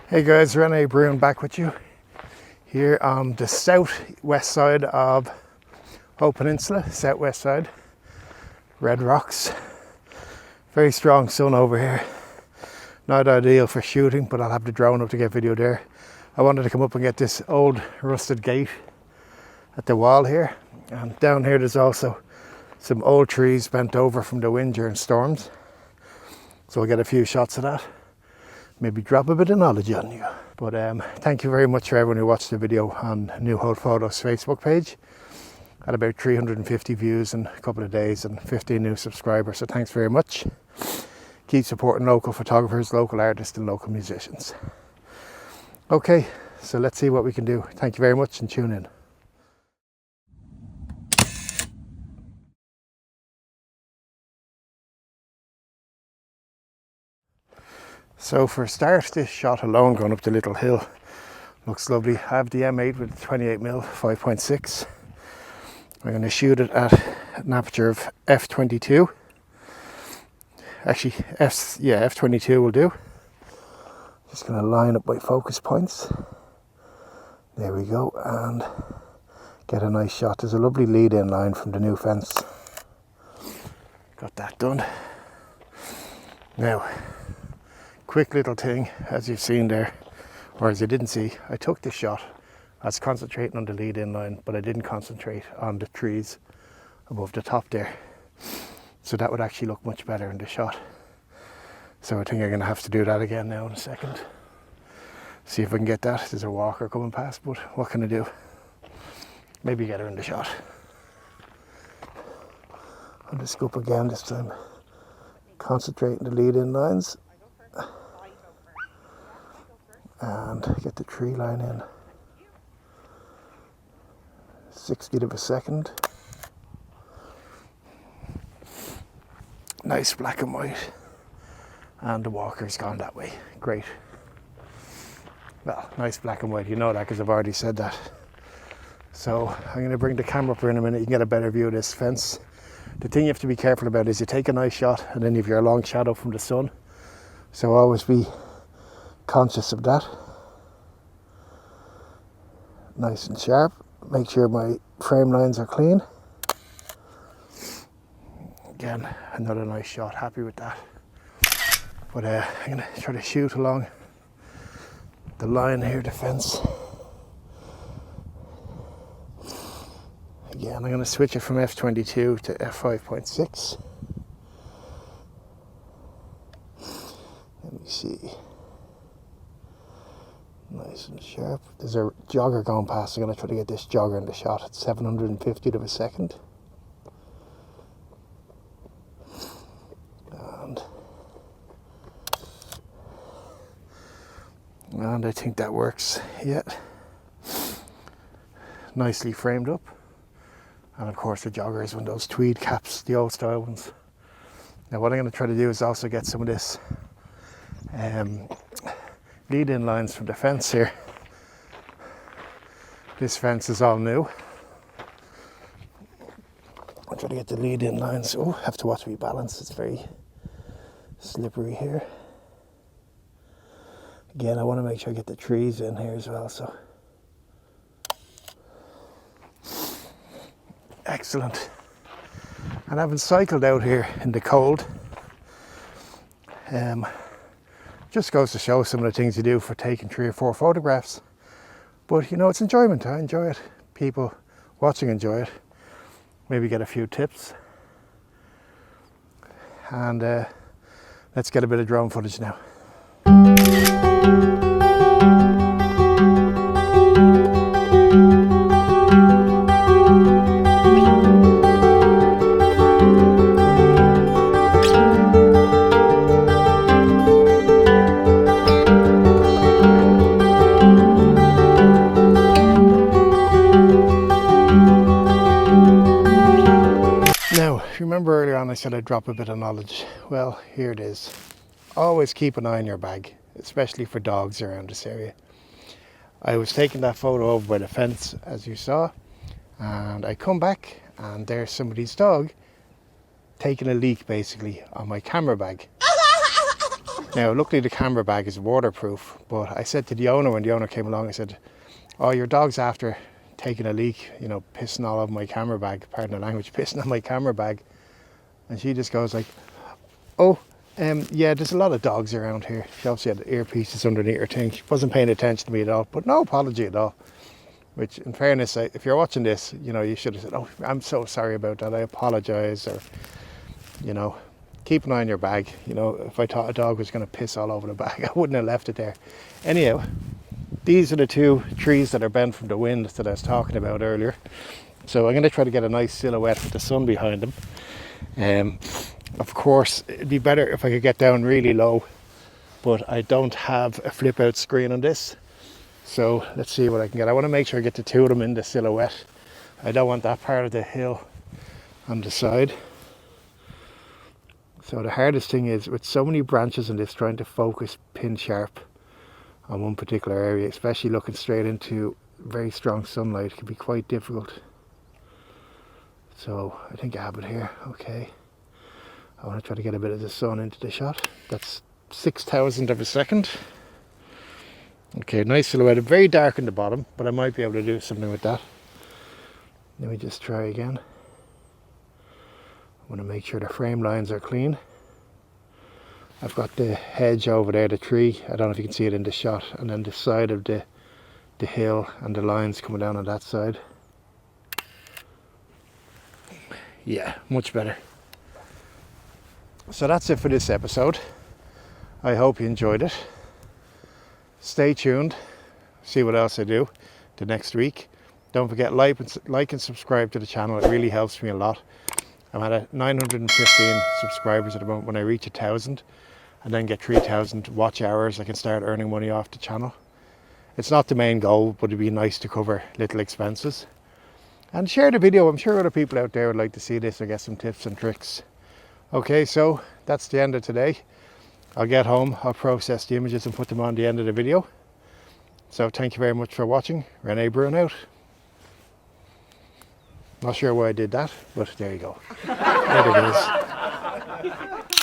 Hey guys, Rene Bruun back with you here on the southwest side of Howth Peninsula, southwest side, red rocks. Very strong sun over here. Not ideal for shooting, but I'll have the drone up to get video there. I wanted to come up and get this old rusted gate at the wall here, and down here there's also some old trees bent over from the wind during storms, so I'll get a few shots of that. Maybe drop a bit of knowledge on you. But thank you very much for everyone who watched the video on New Howth Photos Facebook page. Had about 350 views in a couple of days and 15 new subscribers, so thanks very much. Keep supporting local photographers, local artists and local musicians. Okay, so let's see what we can do. Thank you very much and tune in. So for a start, this shot alone going up the little hill looks lovely. I have the M8 with 28mm 5.6. I'm going to shoot it at an aperture of f22. Actually, f22 will do. Just going to line up my focus points. There we go, and get a nice shot. There's a lovely lead-in line from the new fence. Got that done. Now, quick little thing, as you've seen there, or as you didn't see, I took this shot. I was concentrating on the lead-in line, but I didn't concentrate on the trees above the top there. So that would actually look much better in the shot. So I think I'm going to have to do that again now in a second. See if I can get that. There's a walker coming past, but what can I do? Maybe get her in the shot. I'll just scoop again this time. Concentrate on the lead-in lines. And get the tree line in. 60th of a second. Nice black and white. And the walker's gone that way. Great. Well, nice black and white. You know that because I've already said that. So I'm going to bring the camera up here in a minute. You can get a better view of this fence. The thing you have to be careful about is you take a nice shot and then you have your long shadow from the sun. So always be conscious of that. Nice and sharp. Make sure my frame lines are clean. Again, another nice shot. Happy with that. But I'm going to try to shoot along the line here, the fence. Again, I'm going to switch it from f22 to f5.6. Let me see. Nice and sharp. There's a jogger going past. I'm going to try to get this jogger in the shot at 750th of a second. And I think that works. Yeah. Nicely framed up. And of course the jogger is one of those tweed caps, the old style ones. Now what I'm going to try to do is also get some of this lead-in lines from the fence here. This fence is all new. I'll try to get the lead-in lines. Oh, have to watch me balance. It's very slippery here. Again, I want to make sure I get the trees in here as well. So excellent. And having cycled out here in the cold, just goes to show some of the things you do for taking 3 or 4 photographs. But you know, it's enjoyment. I enjoy it. People watching enjoy it. Maybe get a few tips. And let's get a bit of drone footage now. Remember earlier on I said I'd drop a bit of knowledge. Well, here it is. Always keep an eye on your bag, especially for dogs around this area. I was taking that photo over by the fence, as you saw, and I come back and there's somebody's dog taking a leak basically on my camera bag. Now, luckily the camera bag is waterproof, but I said to the owner, when the owner came along, I said, oh, your dog's after taking a leak, you know, pissing all over my camera bag, pardon the language, pissing on my camera bag. And she just goes like, oh, yeah, there's a lot of dogs around here. She obviously had earpieces underneath her thing. She wasn't paying attention to me at all, but no apology at all. Which, in fairness, if you're watching this, you know, you should have said, oh, I'm so sorry about that, I apologise, or, you know, keep an eye on your bag. You know, if I thought a dog was going to piss all over the bag, I wouldn't have left it there. Anyhow, these are the two trees that are bent from the wind that I was talking about earlier. So I'm going to try to get a nice silhouette with the sun behind them. Of course, it'd be better if I could get down really low, but I don't have a flip out screen on this. So let's see what I can get. I want to make sure I get the two of them in the silhouette. I don't want that part of the hill on the side. So the hardest thing is, with so many branches in this, trying to focus pin sharp on one particular area, especially looking straight into very strong sunlight, can be quite difficult. So I think I have it here. Okay. I want to try to get a bit of the sun into the shot. That's 6,000 of a second. Okay, nice silhouette. Very dark in the bottom, but I might be able to do something with that. Let me just try again. I want to make sure the frame lines are clean. I've got the hedge over there, the tree. I don't know if you can see it in the shot. And then the side of the hill and the lines coming down on that side. Yeah, much better. So that's it for this episode. I hope you enjoyed it. Stay tuned. See what else I do the next week. Don't forget, like and subscribe to the channel. It really helps me a lot. I'm at 915 subscribers at the moment. When I reach 1,000 and then get 3,000 watch hours, I can start earning money off the channel. It's not the main goal, but it'd be nice to cover little expenses. And share the video. I'm sure other people out there would like to see this or get some tips and tricks. Okay, so that's the end of today. I'll get home, I'll process the images and put them on the end of the video. So thank you very much for watching. Rene Bruun out. Not sure why I did that, but there you go. There it is.